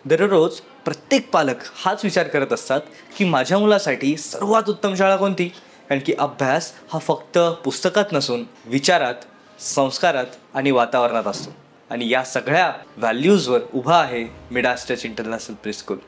दररोज प्रत्येक पालक हाच विचार करत असतात की माझ्या मुलासाठी सर्वात उत्तम शाळा कोणती. कारण की अभ्यास हा फक्त पुस्तकात नसून विचारात, संस्कारात आणि वातावरणात असतो. आणि या सगळ्या व्हॅल्यूजवर उभा आहे मिडास टच इंटरनॅशनल प्रीस्कूल.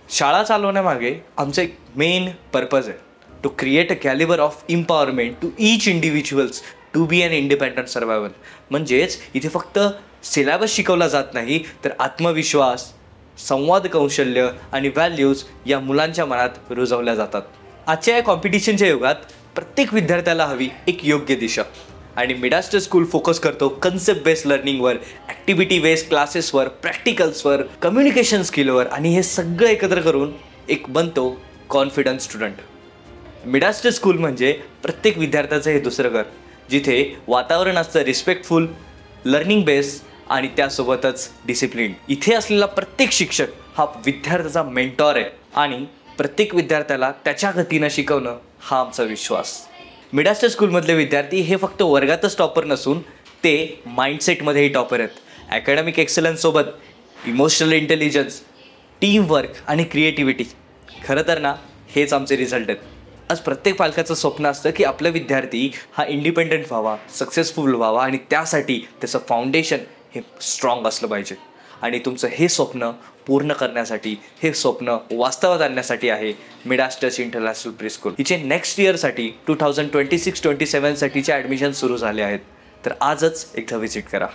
शाळा चालवण्यामागे आमचं एक मेन पर्पज आहे, to create a calibre of empowerment to each individuals to be an independent survival. म्हणजेच इथे फक्त सिलेबस शिकवला जात नाही, तर आत्मविश्वास, संवाद कौशल्य आणि व्हॅल्यूज या मुलांच्या मनात रुजवल्या जातात. आजच्या या कॉम्पिटिशनच्या युगात प्रत्येक विद्यार्थ्याला हवी एक योग्य दिशा. आणि मिडास टच स्कूल फोकस करतो कन्सेप्ट बेस्ड लर्निंगवर, ॲक्टिव्हिटी बेस्ड क्लासेसवर, प्रॅक्टिकल्सवर, कम्युनिकेशन स्किलवर, आणि हे सगळं एकत्र करून एक बनतो confidence student. Midas touch school म्हणजे प्रत्येक विद्यार्थ्याचं हे दुसरं घर, जिथे वातावरण असतं रिस्पेक्टफुल, लर्निंग बेस्ड आणि त्यासोबतच डिसिप्लिन. इथे असलेला प्रत्येक शिक्षक हा विद्यार्थ्याचा मेंटॉर आहे आणि प्रत्येक विद्यार्थ्याला त्याच्या गतीनं शिकवणं हा आमचा विश्वास. मिडास टच स्कूलमधले विद्यार्थी हे फक्त वर्गातच टॉपर नसून ते माइंडसेटमध्येही टॉपर आहेत. ॲकॅडमिक एक्सलन्ससोबत इमोशनल इंटेलिजन्स, टीमवर्क आणि क्रिएटिव्हिटी, खरं तर ना हेच आमचे रिझल्ट आहेत. आज प्रत्येक पालकाचं स्वप्न असतं की आपला विद्यार्थी हा इंडिपेंडंट व्हावा, सक्सेसफुल व्हावा आणि त्यासाठी त्याचं फाउंडेशन हे स्ट्रॉंग असलं पाहिजे. आणि तुमचं हे स्वप्न पूर्ण करण्यासाठी, हे स्वप्न वास्तवात आणण्यासाठी आहे मिडास टच इंटरनॅशनल प्रीस्कूल. हिचे नेक्स्ट इयरसाठी 2026-27 साठीचे ॲडमिशन सुरू झाले आहेत. तर आजच एकदा व्हिजिट करा.